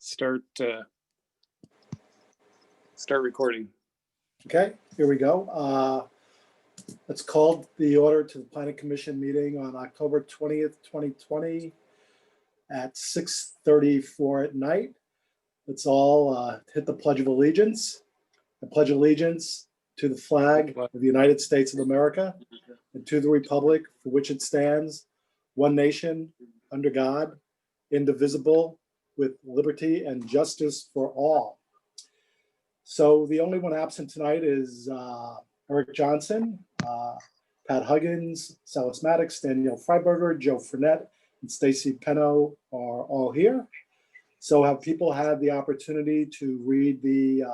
start recording. Okay, here we go. Let's call the order to the Planning Commission meeting on October 20th, 2020 at 6:34 at night. Let's all hit the Pledge of Allegiance. I pledge allegiance to the flag of the United States of America and to the republic for which it stands, one nation, under God, indivisible, with liberty and justice for all. So the only one absent tonight is Eric Johnson, Pat Huggins, Salas Maddox, Danielle Freiberger, Joe Frenette, and Stacy Penno are all here. So have people had the opportunity to read the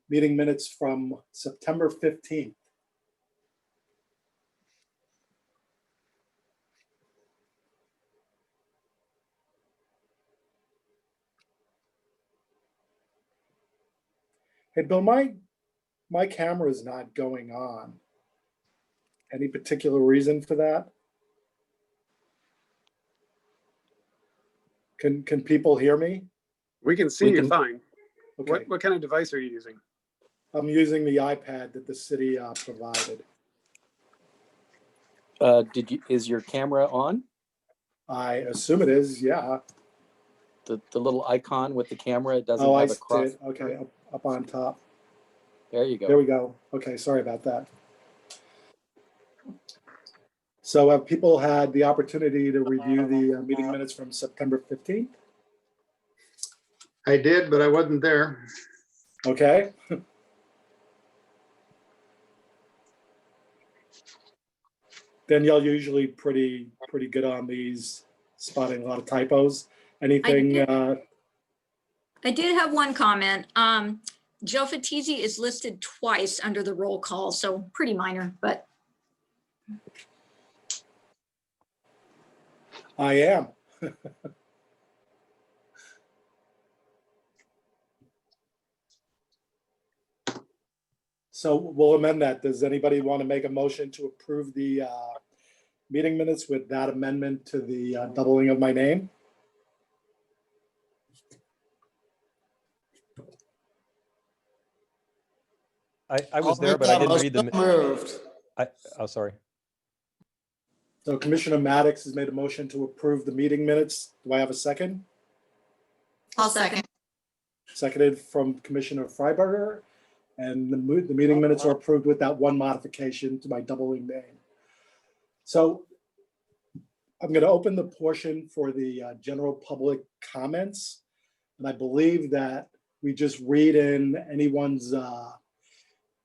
meeting minutes from September 15th? Hey, Bill, my camera is not going on. Any particular reason for that? Can people hear me? We can see you fine. Okay. What kind of device are you using? I'm using the iPad that the city provided. Is your camera on? I assume it is, yeah. The little icon with the camera, it doesn't Oh, I have a cross. did. Okay, up on top. There you go. There we go. Okay, sorry about that. So have people had the opportunity to review the meeting minutes from September 15th? I did, but I wasn't there. Okay. Danielle usually pretty good on these, spotting a lot of typos. Anything? I did have one comment. Joe Fatizzi is listed twice under the roll call, so pretty minor, but. I am. So we'll amend that. Does anybody want to make a motion to approve the meeting minutes with that amendment to the doubling of my name? I was there, but I didn't read them. Moved. Oh, sorry. So Commissioner Maddox has made a motion to approve the meeting minutes. Do I have a second? I'll second. Seconded from Commissioner Freiberger. And the meeting minutes are approved with that one modification to my doubling name. So I'm going to open the portion for the general public comments. And I believe that we just read in anyone's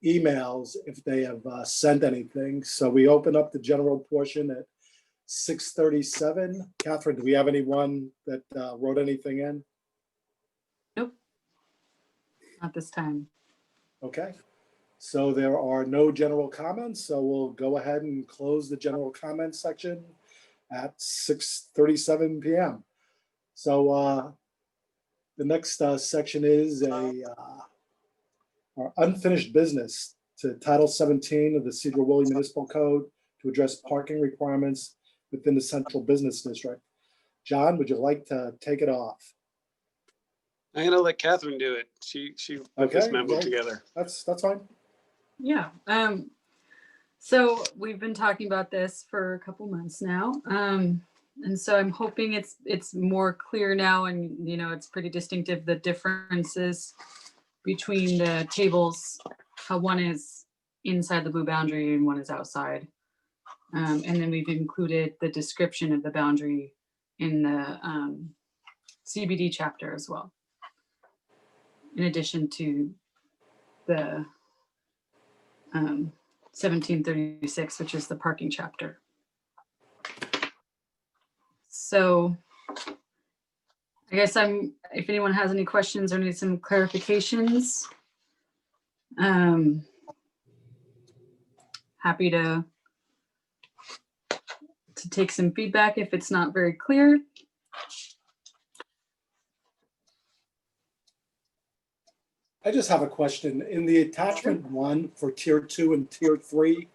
emails if they have sent anything. So we open up the general portion at 6:37. Catherine, do we have anyone that wrote anything in? Nope. Not this time. Okay. So there are no general comments. So we'll go ahead and close the general comments section at 6:37 p.m. So the next section is our unfinished business to Title 17 of the Sedro-Woolley Municipal Code to address parking requirements within the central business district. John, would you like to take it off? I'm gonna let Catherine do it. She put this memo together. That's fine. Yeah. So we've been talking about this for a couple months now. And so I'm hoping it's more clear now, and it's pretty distinctive, the differences between the tables, how one is inside the blue boundary and one is outside. And then we've included the description of the boundary in the CBD chapter as well, in addition to the 1736, which is the parking chapter. So I guess if anyone has any questions or needs some clarifications, happy to take some feedback if it's not very clear. I just have a question. In the attachment 1 for tier 2 and tier 3,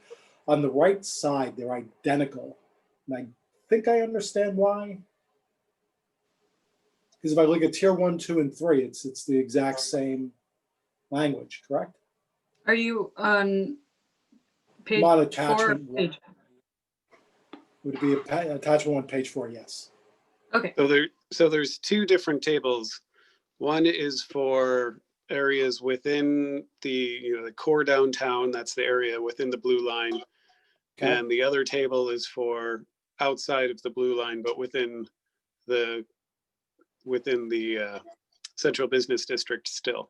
on the right side, they're identical. And I think I understand why. Because if I look at tier 1, 2, and 3, it's the exact same language, correct? Are you on page Not 4? attachment one. Page. Would it be attachment 1, page 4? Yes. Okay. So there's two different tables. One is for areas within the core downtown. That's the area within the blue line. Okay. And the other table is for outside of the blue line, but within the central business district still.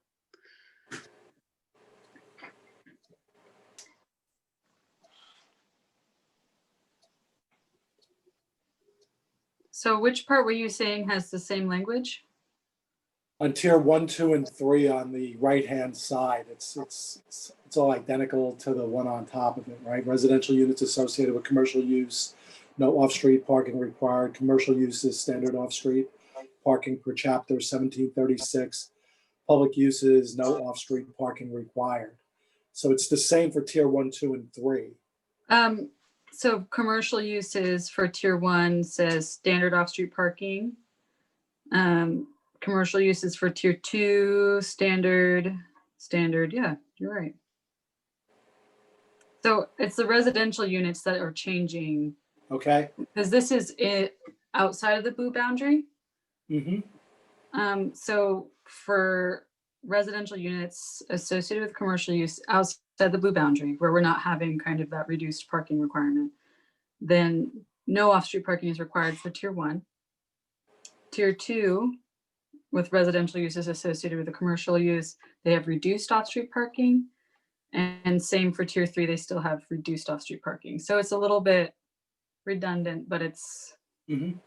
So which part were you saying has the same language? On tier 1, 2, and 3 on the right-hand side, it's all identical to the one on top of it, right? Residential units associated with commercial use, no off-street parking required. Commercial uses, standard off-street parking per chapter 1736. Public uses, no off-street parking required. So it's the same for tier 1, 2, and 3. So commercial uses for tier 1 says standard off-street parking. Commercial uses for tier 2, standard, yeah, you're right. So it's the residential units that are changing, Okay. because this is it outside of the blue boundary. Mm-hmm. So for residential units associated with commercial use outside the blue boundary, where we're not having kind of that reduced parking requirement, then no off-street parking is required for tier 1. Tier 2, with residential uses associated with the commercial use, they have reduced off-street parking. And same for tier 3, they still have reduced off-street parking. So it's a little bit redundant, but it's Mm-hmm.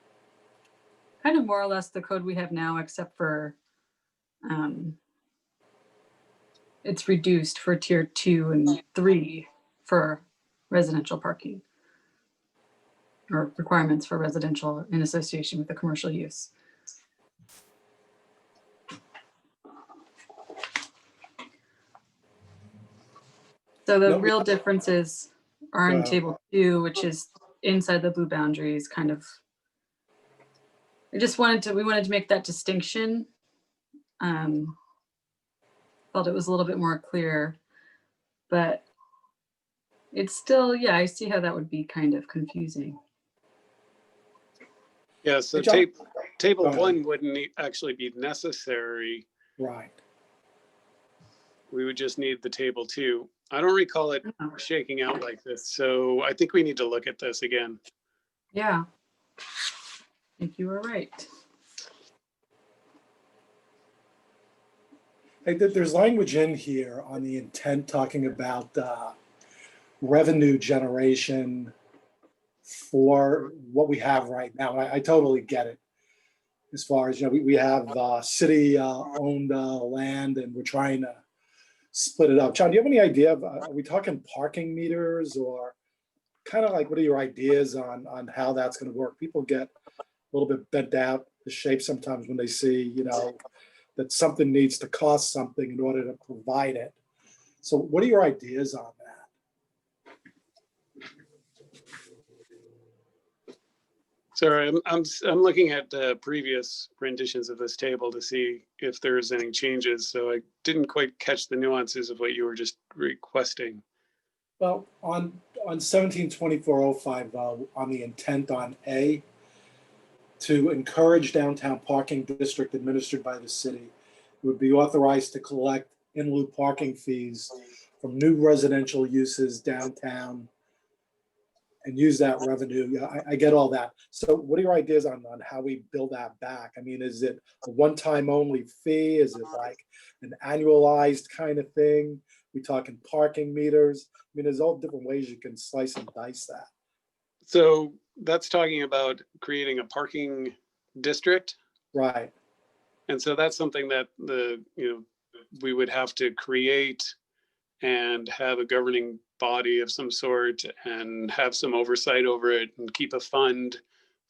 kind of more or less the code we have now, except for it's reduced for tier 2 and 3 for residential parking, or requirements for residential in association with the commercial use. So the real differences are in table 2, which is inside the blue boundaries, kind of. We wanted to make that distinction. Felt it was a little bit more clear, but it's still, yeah, I see how that would be kind of confusing. Yeah, so Hey, John. table Go ahead. 1 wouldn't actually be necessary. Right. We would just need the table 2. I don't recall it Oh, shaking out like this, so I think we need to look at this again. yeah, I think you were right. Hey, there's language in here on the intent talking about revenue generation for what we have right now. I totally get it. As far as, we have city owned land, and we're trying to split it up. John, do you have any idea of, are we talking parking meters, or kind of like, what are your ideas on how that's going to work? People get a little bit bent out the shape sometimes when they see, that something needs to cost something in order to provide it. So what are your ideas on that? Sorry, I'm looking at previous renditions of this table to see if there's any changes. So I didn't quite catch the nuances of what you were just requesting. Well, on 1724.050, on the intent on A, to encourage downtown parking district administered by the city, it would be authorized to collect in lieu parking fees from new residential uses downtown and use that revenue. Yeah, I get all that. So what are your ideas on how we build that back? I mean, is it a one-time only fee? Is it like an annualized kind of thing? We talking parking meters? I mean, there's all different ways you can slice and dice that. So that's talking about creating a parking district. Right. And so that's something that we would have to create and have a governing body of some sort and have some oversight over it and keep a fund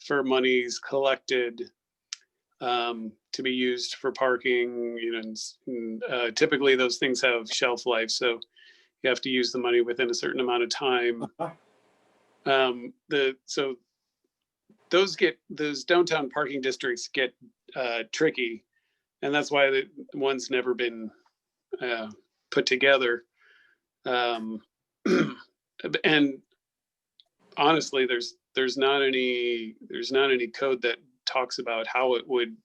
for monies collected to be used for parking. Typically those things have shelf life, so you have to use the money within a certain amount of time. Uh-huh. So those downtown parking districts get tricky, and that's why the one's never been put together. And honestly, there's not any code that talks about how it would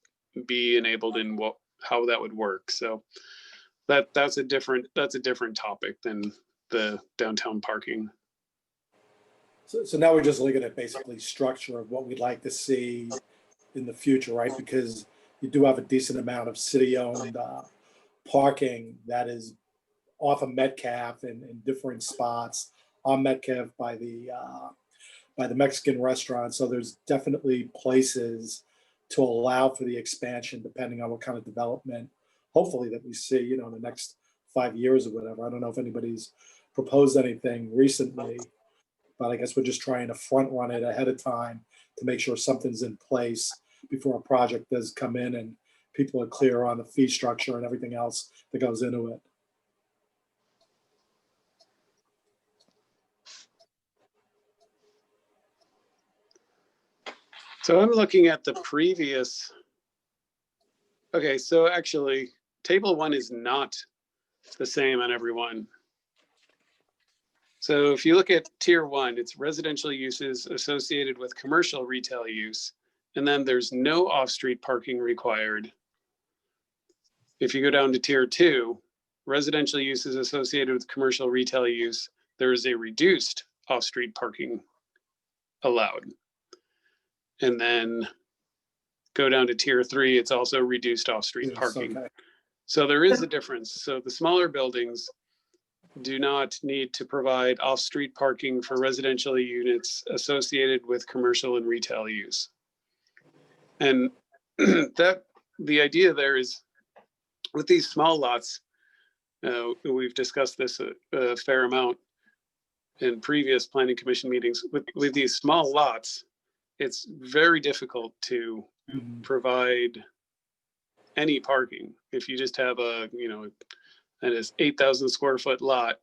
be enabled and how that would work. So that's a different topic than the downtown parking. So now we're just looking at basically structure of what we'd like to see in the future, right? Because you do have a decent amount of city-owned parking that is off of Metcalf in different spots on Metcalf by the Mexican restaurant. So there's definitely places to allow for the expansion depending on what kind of development, hopefully, that we see, in the next 5 years or whatever. I don't know if anybody's proposed anything recently, but I guess we're just trying to front run it ahead of time to make sure something's in place before a project does come in and people are clear on the fee structure and everything else that goes into it. So I'm looking at the previous. Okay, so actually, table 1 is not the same on every one. So if you look at tier 1, it's residential uses associated with commercial retail use, and then there's no off-street parking required. If you go down to tier 2, residential uses associated with commercial retail use, there is a reduced off-street parking allowed. And then go down to tier 3, it's also reduced off-street parking. Okay. So there is a difference. So the smaller buildings do not need to provide off-street parking for residential units associated with commercial and retail use. And the idea there is with these small lots, we've discussed this a fair amount in previous planning commission meetings. With these small lots, it's very difficult to provide any parking. If you just have that is 8,000 square foot lot,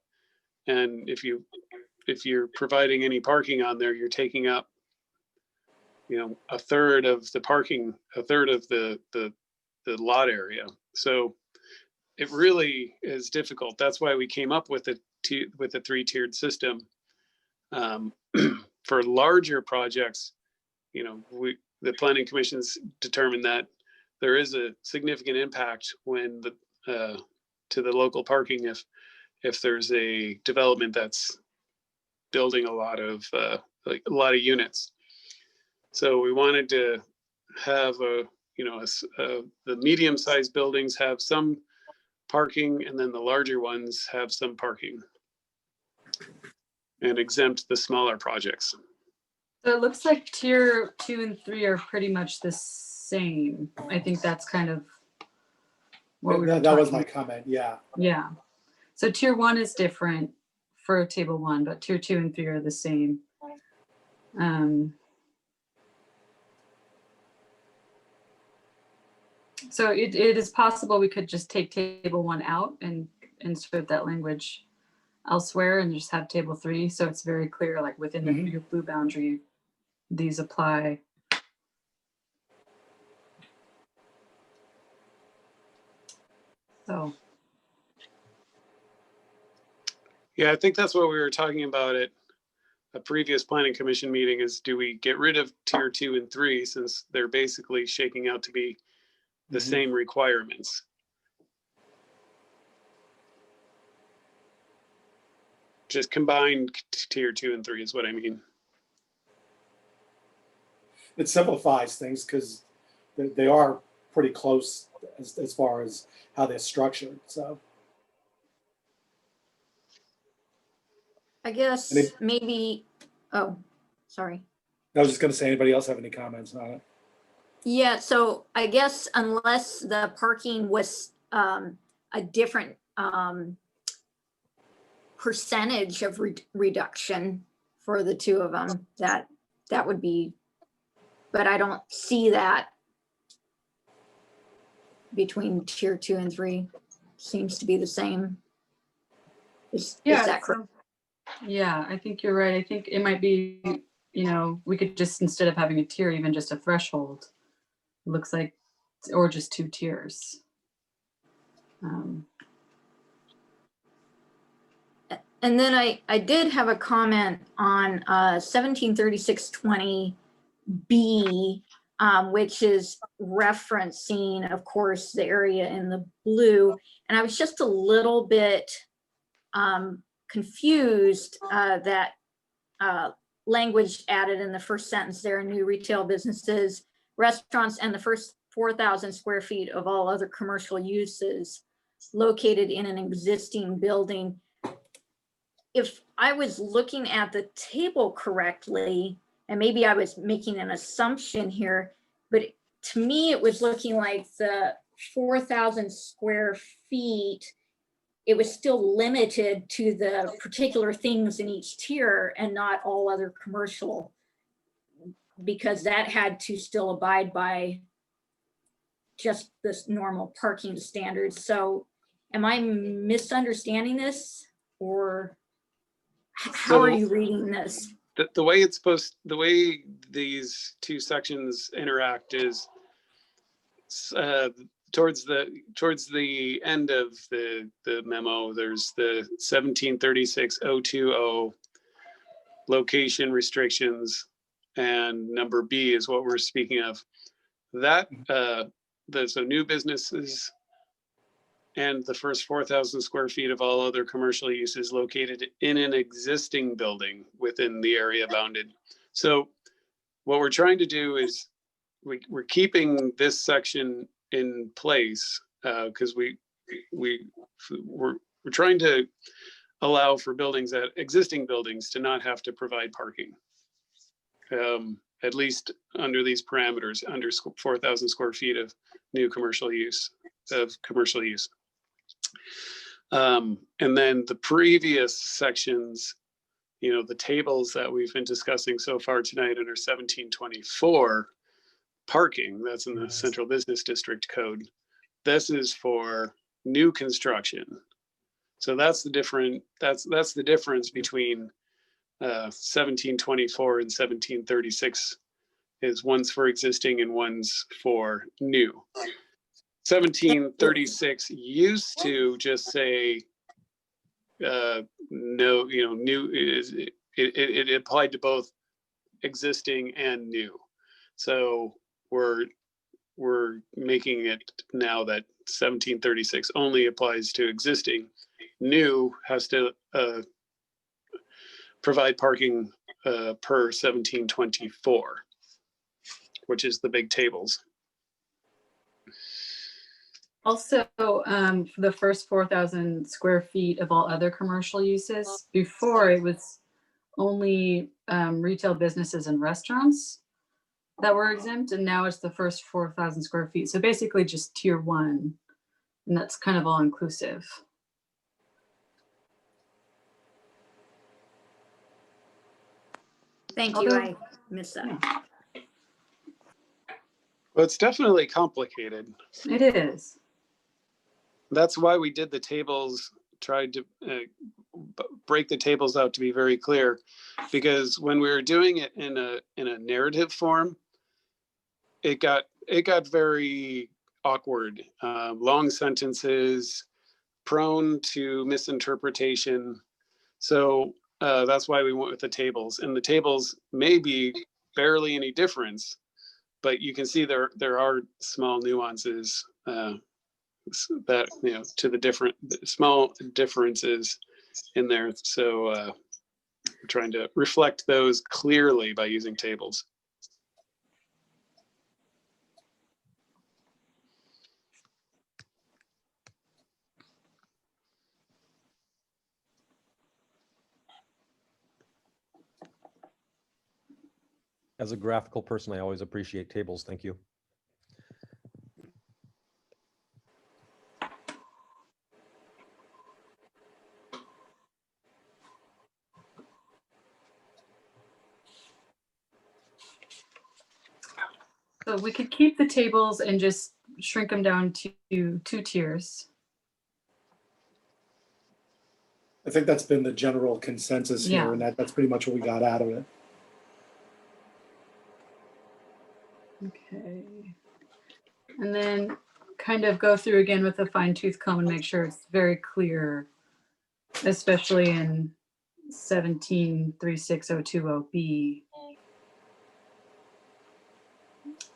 and if you're providing any parking on there, you're taking up a third of the parking, a third of the lot area. So it really is difficult. That's why we came up with a 3-tiered system. For larger projects, the planning commission's determined that there is a significant impact when to the local parking if there's a development that's building a lot of units. So we wanted to have the medium-sized buildings have some parking, and then the larger ones have some parking, and exempt the smaller projects. So it looks like tier 2 and 3 are pretty much the same. I think that's kind of what we were That was talking my comment, yeah. Yeah. So tier 1 is different for table 1, but tier 2 and 3 are the same. So it is possible we could just take table 1 out and insert that language elsewhere and just have table 3. So it's very clear, like within your blue boundary, these apply. So. Yeah, I think that's what we were talking about at a previous planning commission meeting is, do we get rid of tier 2 and 3 since they're basically shaking out to be the same requirements? Just combine tier 2 and 3 is what I mean. It simplifies things because they are pretty close as far as how they're structured, so. I guess maybe, oh, sorry. I was just gonna say, anybody else have any comments on it? Yeah, so I guess unless the parking was a different percentage of reduction for the two of them, that would be, but I don't see that between tier 2 and 3. Seems to be the same. Is that correct? Yeah, I think you're right. I think it might be you know, we could just, instead of having a tier, even just a threshold, it looks like, or just 2 tiers. And then I did have a comment on 173620B, which is referencing, of course, the area in the blue. And I was just a little bit confused that language added in the first sentence there, new retail businesses, restaurants, and the first 4,000 square feet of all other commercial uses located in an existing building. If I was looking at the table correctly, and maybe I was making an assumption here, but to me, it was looking like the 4,000 square feet, it was still limited to the particular things in each tier and not all other commercial, because that had to still abide by just this normal parking standards. So am I misunderstanding this, or how are you reading this? The way it's supposed, the way these two sections interact is towards the end of the memo, there's the 1736-020 location restrictions, and number B is what we're speaking of. That so new businesses and the first 4,000 square feet of all other commercial uses located in an existing building within the area bounded. So what we're trying to do is we're keeping this section in place because we're trying to allow for buildings, that existing buildings, to not have to provide parking, at least under these parameters, under 4,000 square feet of new commercial use. And then the previous sections, you know, the tables that we've been discussing so far tonight under 1724, parking, that's in the Central Business District Code. This is for new construction. So that's the the difference between 1724 and 1736, is one's for existing and one's for new. 1736 used to just say no, you know, new is it applied to both existing and new. So we're making it now that 1736 only applies to existing. New has to provide parking per 1724, which is the big tables. Also, for the first 4,000 square feet of all other commercial uses, before it was only retail businesses and restaurants that were exempt, and now it's the first 4,000 square feet. So basically just tier 1, and that's kind of all inclusive. Thank you, I missed that. Yeah. Well, it's definitely complicated. It is. That's why we did the tables, tried to break the tables out to be very clear, because when we were doing it in a narrative form, it got very awkward. Long sentences, prone to misinterpretation. So that's why we went with the tables. And the tables may be barely any difference, but you can see there are small nuances that, you know, to the different small differences in there. So we're trying to reflect those clearly by using tables. As a graphical person, I always appreciate tables. Thank you. So we could keep the tables and just shrink them down to 2 tiers. I think that's been the general consensus here, Yeah. and that's pretty much what we got out of it. Okay. And then kind of go through again with a fine tooth comb and make sure it's very clear, especially in 17-36020B,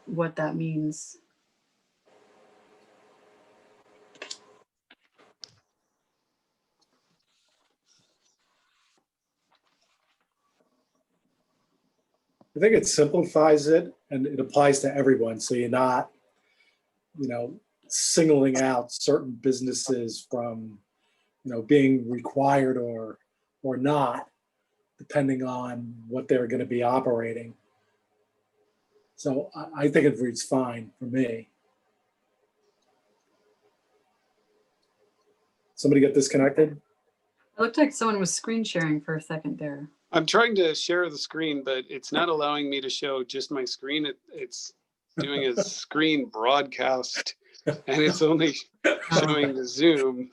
what that means. I think it simplifies it and it applies to everyone. So you're not, singling out certain businesses from, being required or not, depending on what they're going to be operating. So I think it reads fine for me. Somebody get disconnected? It looked like someone was screen sharing for a second there. I'm trying to share the screen, but it's not allowing me to show just my screen. It's doing a screen broadcast, and it's only showing the Zoom.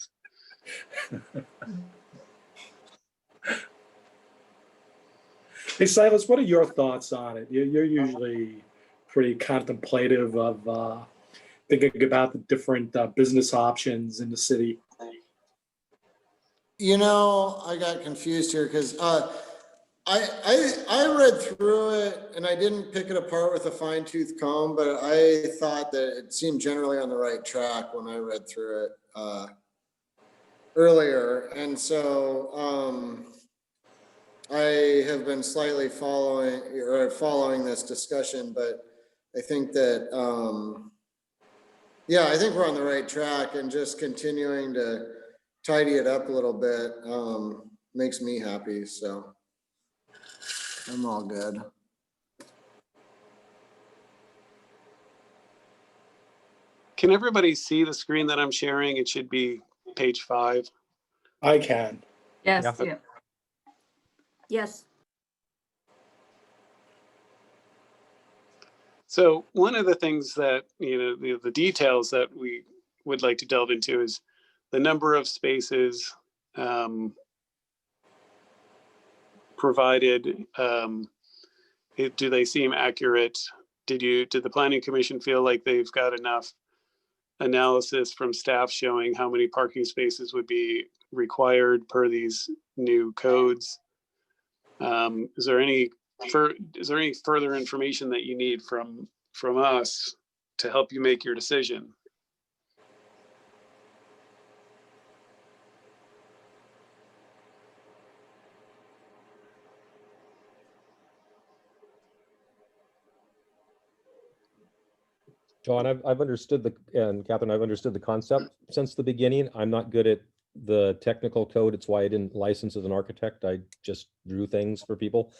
Hey, Silas, what are your thoughts on it? You're usually pretty contemplative of thinking about the different business options in the city. I got confused here because I read through it and I didn't pick it apart with a fine tooth comb, but I thought that it seemed generally on the right track when I read through it earlier. And so I have been slightly following this discussion, but I think that, I think we're on the right track, and just continuing to tidy it up a little bit makes me happy. So I'm all good. Can everybody see the screen that I'm sharing? It should be page 5. I can. Yes, Yeah. yeah. Yes. So one of the things that, the details that we would like to delve into is the number of spaces provided. Do they seem accurate? Did the Planning Commission feel like they've got enough analysis from staff showing how many parking spaces would be required per these new codes? Is there any further information that you need from us to help you make your decision? John, I've understood and Catherine, I've understood the concept since the beginning. I'm not good at the technical code. It's why I didn't license as an architect. I just drew things for people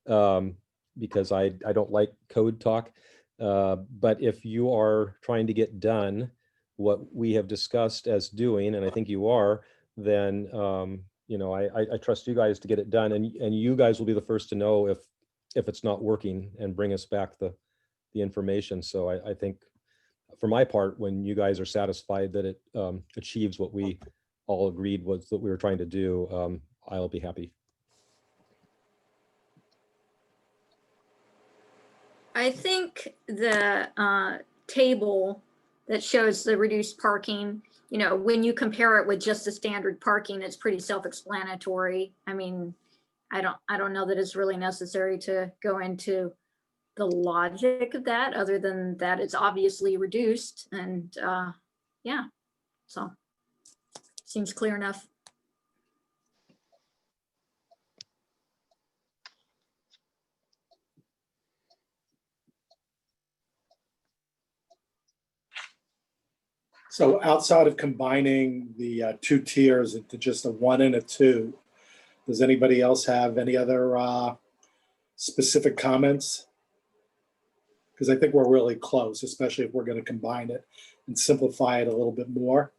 because I don't like code talk. But if you are trying to get done what we have discussed as doing, and I think you are, then I trust you guys to get it done, and you guys will be the first to know if it's not working and bring us back the information. So I think, for my part, when you guys are satisfied that it achieves what we all agreed was that we were trying to do, I'll be happy. I think the table that shows the reduced parking, when you compare it with just the standard parking, it's pretty self-explanatory. I mean, I don't know that it's really necessary to go into the logic of that, other than that it's obviously reduced, and so seems clear enough. So outside of combining the 2 tiers into just a 1 and a 2, does anybody else have any other specific comments? Because I think we're really close, especially if we're going to combine it and simplify it a little bit more.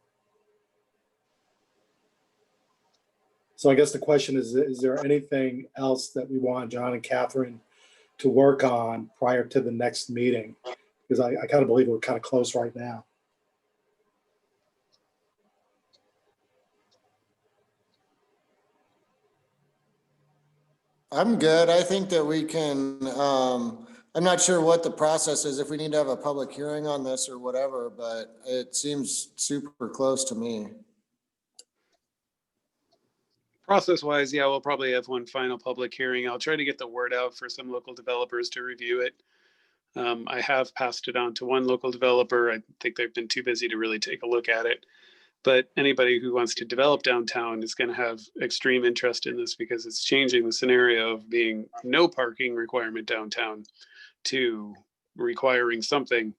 So I guess the question is there anything else that we want John and Catherine to work on prior to the next meeting? Because I kind of believe we're kind of close right now. I'm good. I think that we can I'm not sure what the process is, if we need to have a public hearing on this or whatever, but it seems super close to me. Process wise, yeah, we'll probably have one final public hearing. I'll try to get the word out for some local developers to review it. I have passed it on to one local developer. I think they've been too busy to really take a look at it. But anybody who wants to develop downtown is going to have extreme interest in this because it's changing the scenario of being no parking requirement downtown to requiring something.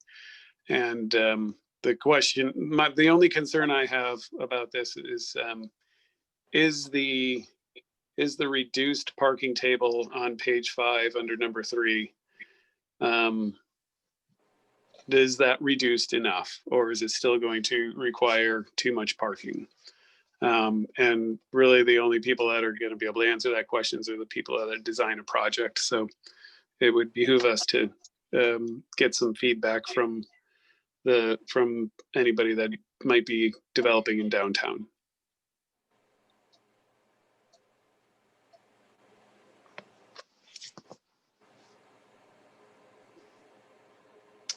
And the question, the only concern I have about this is the reduced parking table on page 5 under number 3. Is that reduced enough, or is it still going to require too much parking? And really the only people that are going to be able to answer that questions are the people that design a project. So it would behoove us to get some feedback from anybody that might be developing in downtown.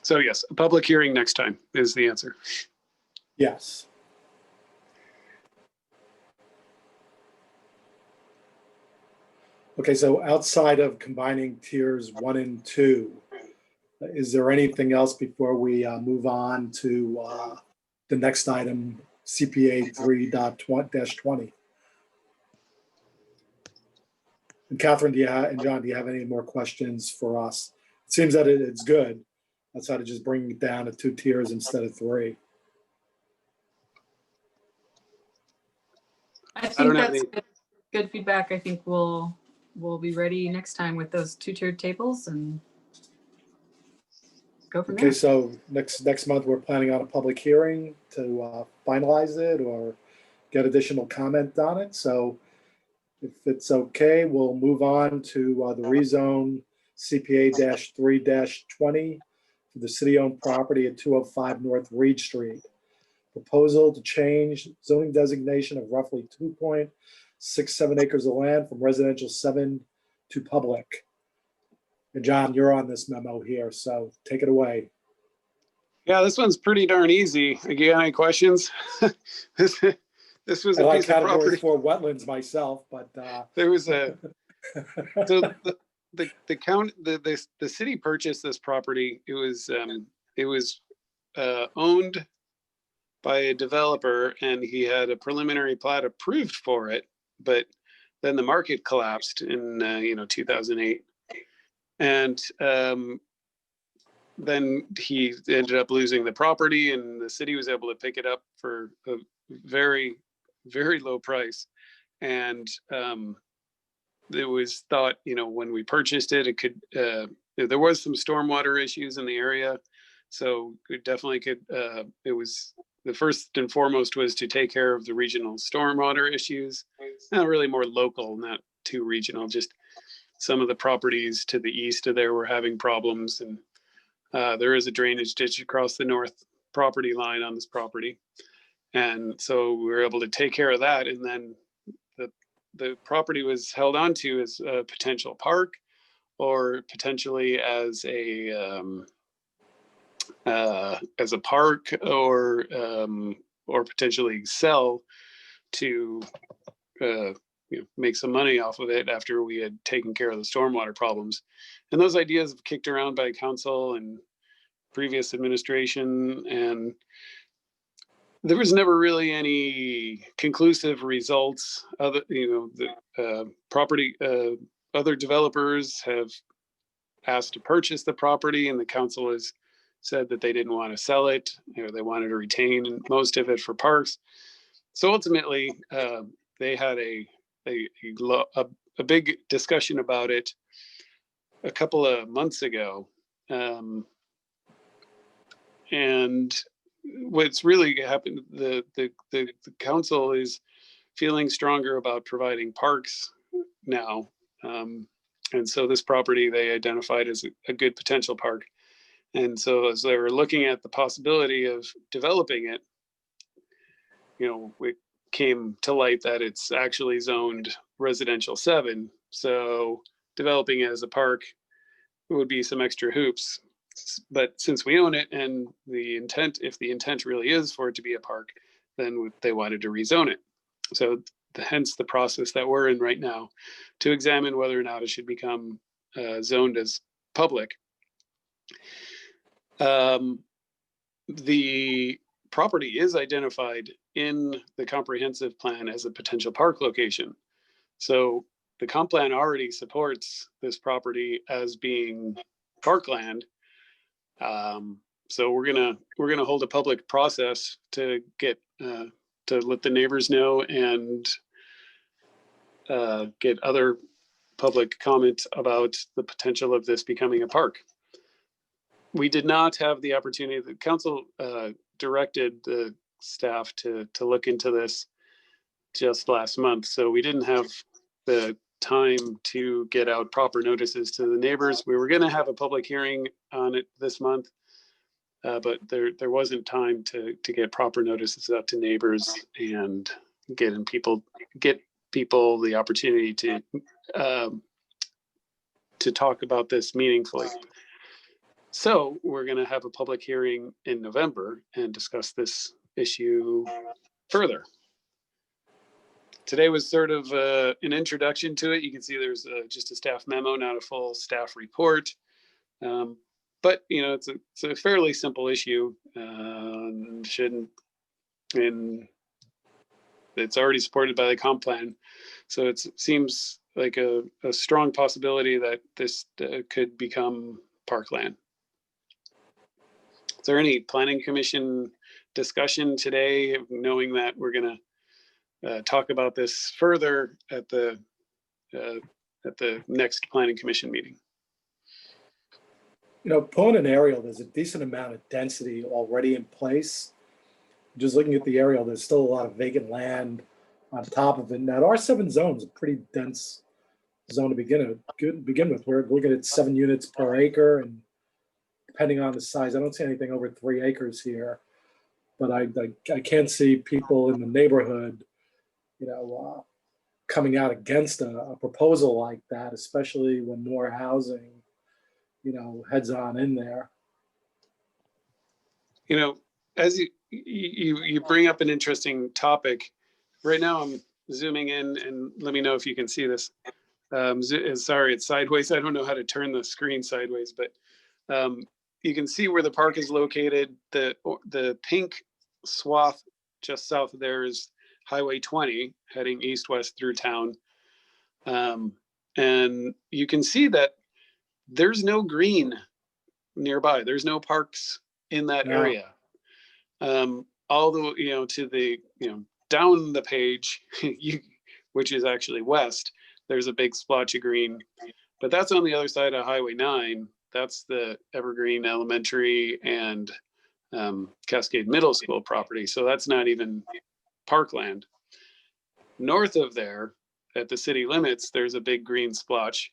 So yes, a public hearing next time is the answer. Yes. Okay, so outside of combining tiers 1 and 2, is there anything else before we move on to the next item, CPA 3.20-20? And Catherine, and John, do you have any more questions for us? It seems that it's good. Outside of just bringing it down to 2 tiers instead of 3. I I think don't have that's any. good feedback. I think we'll be ready next time with those 2-tiered tables and go from Okay, there. so next month, we're planning on a public hearing to finalize it or get additional comment on it. So if it's okay, we'll move on to the rezone CPA-3-20 for the city-owned property at 205 North Reed Street. Proposal to change zoning designation of roughly 2.67 acres of land from residential 7 to public. And John, you're on this memo here, so take it away. Yeah, this one's pretty darn easy. Again, any questions? this was I a like piece of category property. 4 wetlands myself, but There was a so the city purchased this property. It was owned by a developer, and he had a preliminary plat approved for it, but then the market collapsed in 2008, and then he ended up losing the property, and the city was able to pick it up for a very, very low price. And it was thought, when we purchased it, it could, there was some stormwater issues in the area. So it definitely could, it was, the first and foremost was to take care of the regional stormwater issues. Not really more local, not too regional, just some of the properties to the east of there were having problems. And there is a drainage ditch across the north property line on this property. And so we were able to take care of that. And then the property was held onto as a potential park, or potentially as a park, or potentially sell to make some money off of it after we had taken care of the stormwater problems. And those ideas have kicked around by council and previous administration, and there was never really any conclusive results. Other, other developers have asked to purchase the property, and the council has said that they didn't want to sell it, or they wanted to retain most of it for parks. So ultimately, they had a big discussion about it a couple of months ago, and what's really happened, the council is feeling stronger about providing parks now. And so this property they identified as a good potential park. And so as they were looking at the possibility of developing it, it came to light that it's actually zoned residential 7. So developing it as a park would be some extra hoops. But since we own it and if the intent really is for it to be a park, then they wanted to rezone it. So hence the process that we're in right now to examine whether or not it should become zoned as public. The property is identified in the comprehensive plan as a potential park location. So the comp plan already supports this property as being parkland. So we're gonna hold a public process to get to let the neighbors know and get other public comment about the potential of this becoming a park. We did not have the opportunity. The council directed the staff to look into this just last month, so we didn't have the time to get out proper notices to the neighbors. We were going to have a public hearing on it this month, but there wasn't time to get proper notices out to neighbors and get people the opportunity to talk about this meaningfully. So we're going to have a public hearing in November and discuss this issue further. Today was sort of an introduction to it. You can see there's just a staff memo, not a full staff report. But it's a fairly simple issue. It's already supported by the comp plan. So it seems like a strong possibility that this could become parkland. Is there any planning commission discussion today, knowing that we're going to talk about this further at the next planning commission meeting? Pulling an aerial, there's a decent amount of density already in place. Just looking at the aerial, there's still a lot of vacant land on top of it. Now, the R7 zone is a pretty dense zone to begin with. We're looking at 7 units per acre, and depending on the size, I don't see anything over 3 acres here. But I can't see people in the neighborhood, coming out against a proposal like that, especially when more housing, heads on in there. As you bring up an interesting topic. Right now I'm zooming in, and let me know if you can see this. Sorry, it's sideways. I don't know how to turn the screen sideways, but you can see where the park is located. The pink swath just south of there is Highway 20 heading east-west through town. And you can see that there's no green nearby. There's no parks in that area. Although, to the, down the page, which is actually west, there's a big splotch of green, but that's on the other side of Highway 9. That's the Evergreen Elementary and Cascade Middle School property. So that's not even parkland. North of there, at the city limits, there's a big green splotch.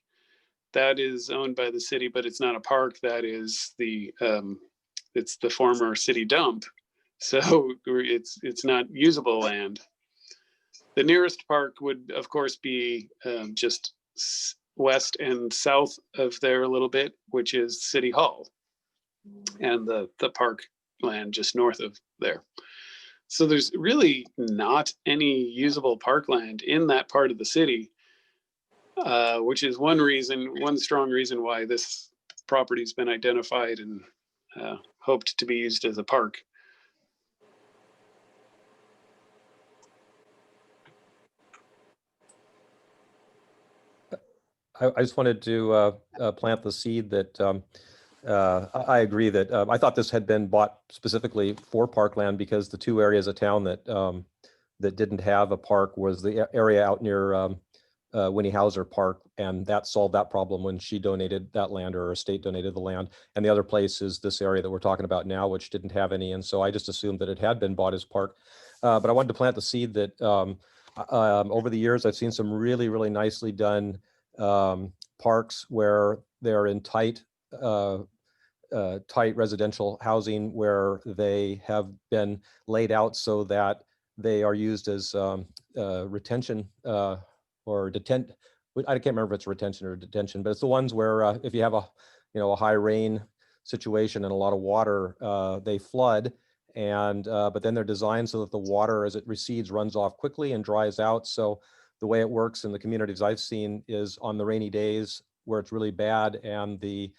That is owned by the city, but it's not a park. That is it's the former city dump. So it's not usable land. The nearest park would, of course, be just west and south of there a little bit, which is City Hall, and the park land just north of there. So there's really not any usable parkland in that part of the city, which is one strong reason why this property's been identified and hoped to be used as a park. I just wanted to plant the seed that I agree that I thought this had been bought specifically for parkland, because the 2 areas of town that that didn't have a park was the area out near Winnie Hauser Park, and that solved that problem when she donated that land, or her estate donated the land. And the other place is this area that we're talking about now, which didn't have any. And so I just assumed that it had been bought as park. But I wanted to plant the seed that over the years, I've seen some really, really nicely done parks where they're in tight residential housing, where they have been laid out so that they are used as retention or I can't remember if it's retention or detention, but it's the ones where if you have a high rain situation and a lot of water, they flood. And but then they're designed so that the water, as it recedes, runs off quickly and dries out. So the way it works in the communities I've seen is on the rainy days where it's really bad and the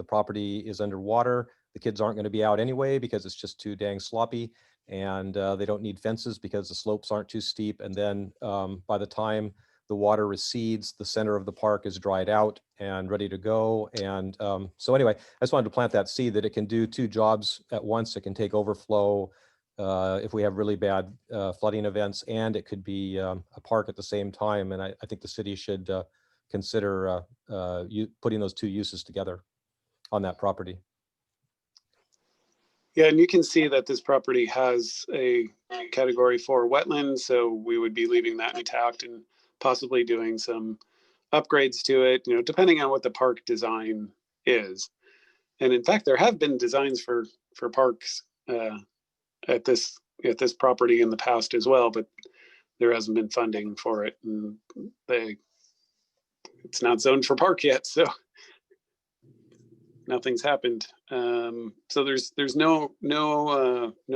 property is underwater, the kids aren't going to be out anyway because it's just too dang sloppy, and they don't need fences because the slopes aren't too steep. And then by the time the water recedes, the center of the park is dried out and ready to go. And so anyway, I just wanted to plant that seed that it can do two jobs at once. It can take overflow if we have really bad flooding events, and it could be a park at the same time. And I think the city should consider putting those two uses together on that property. Yeah, and you can see that this property has a category 4 wetland, so we would be leaving that intact and possibly doing some upgrades to it, depending on what the park design is. And in fact, there have been designs for parks at this property in the past as well, but there hasn't been funding for it, and it's not zoned for park yet, so nothing's happened. So there's no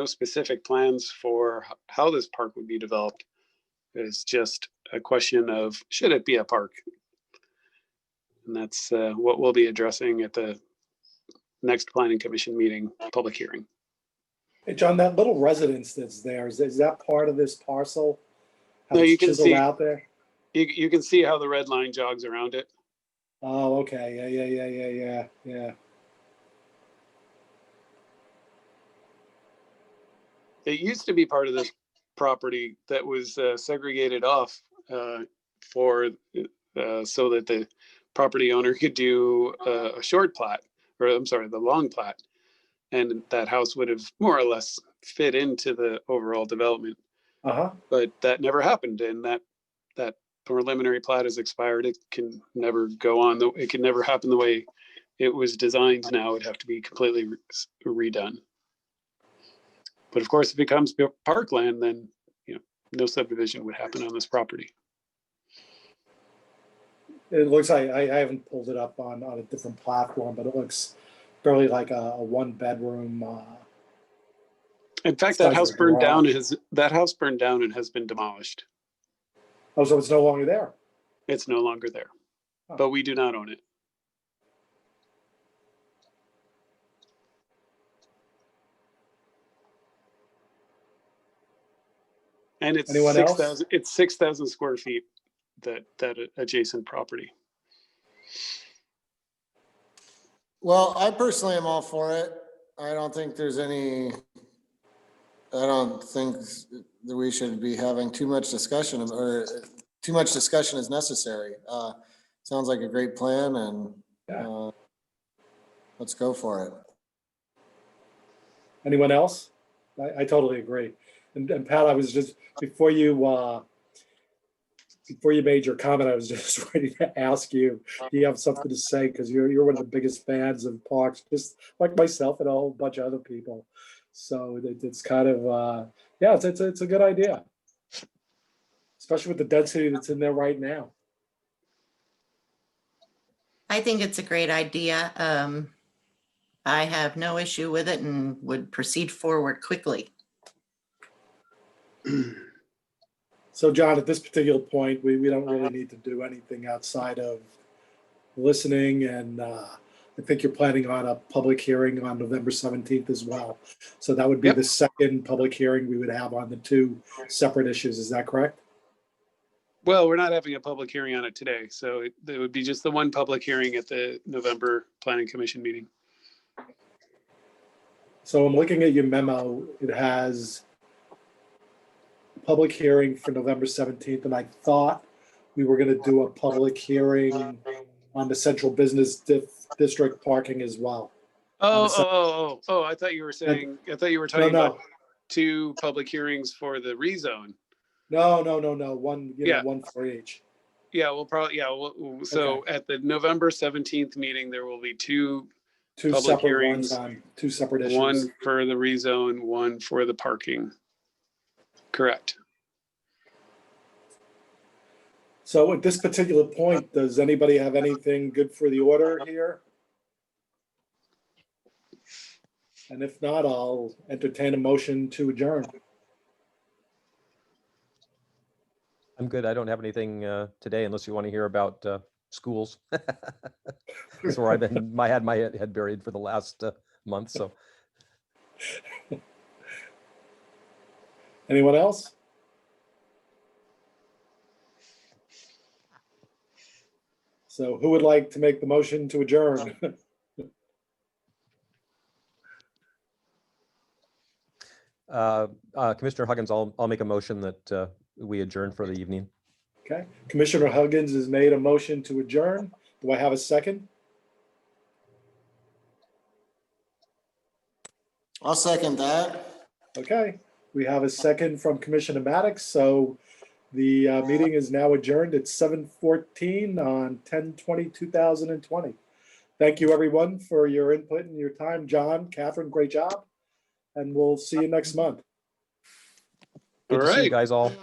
specific plans for how this park would be developed. It's just a question of, should it be a park? And that's what we'll be addressing at the next planning commission meeting, public hearing. Hey, John, that little residence that's there, is that part of this parcel? How No, it's you can chiseled see out there? you can see how the red line jogs around it. Oh, okay. Yeah. It used to be part of this property that was segregated off for so that the property owner could do a short plat, or I'm sorry, the long plat, and that house would have more or less fit into the overall development. But that never happened, and that preliminary plat is expired. It can never go on. It can never happen the way it was designed. Now it'd have to be completely redone. But of course, if it becomes parkland, then no subdivision would happen on this property. It looks like, I haven't pulled it up on a different platform, but it looks fairly like a 1-bedroom. In fact, that house burned down. And has been demolished. Oh, so it's no longer there? It's no longer there, but we do not own it. And it's Anyone else? 6,000. It's 6,000 square feet. That adjacent property. Well, I personally am all for it. I don't think that we should be having too much discussion, or too much discussion is necessary. Sounds like a great plan, and let's go for it. Anyone else? I totally agree. And Pat, I was just, before you made your comment, I was just ready to ask you, do you have something to say? Because you're one of the biggest fans of parks, just like myself and a whole bunch of other people. So it's kind of, it's a good idea, especially with the density that's in there right now. I think it's a great idea. I have no issue with it and would proceed forward quickly. So John, at this particular point, we don't really need to do anything outside of listening, and I think you're planning on a public hearing on November 17th as well. So that would be the second public hearing we would have on the two separate issues. Is that correct? Well, we're not having a public hearing on it today, so it would be just the one public hearing at the November Planning Commission meeting. So I'm looking at your memo. It has public hearing for November 17th, and I thought we were going to do a public hearing on the central business district parking as well. I thought you were saying, talking about two public hearings for the rezone. No. One, one for each. Yeah, we'll probably, so at the November 17th meeting, there will be two public separate hearings, ones on two separate issues. one for the rezone, one for the parking. Correct. So at this particular point, does anybody have anything good for the order here? And if not, I'll entertain a motion to adjourn. I'm good. I don't have anything today unless you want to hear about schools. That's where I've been, had my head buried for the last month, so. Anyone else? So who would like to make the motion to adjourn? Commissioner Huggins, I'll make a motion that we adjourn for the evening. Okay, Commissioner Huggins has made a motion to adjourn. Do I have a second? I'll second that. Okay, we have a second from Commissioner Maddox, so the meeting is now adjourned at 7:14 on 10/20/2020. Thank you, everyone, for your input and your time. John, Catherine, great job. And we'll see you next month. Good All to see you right. guys all.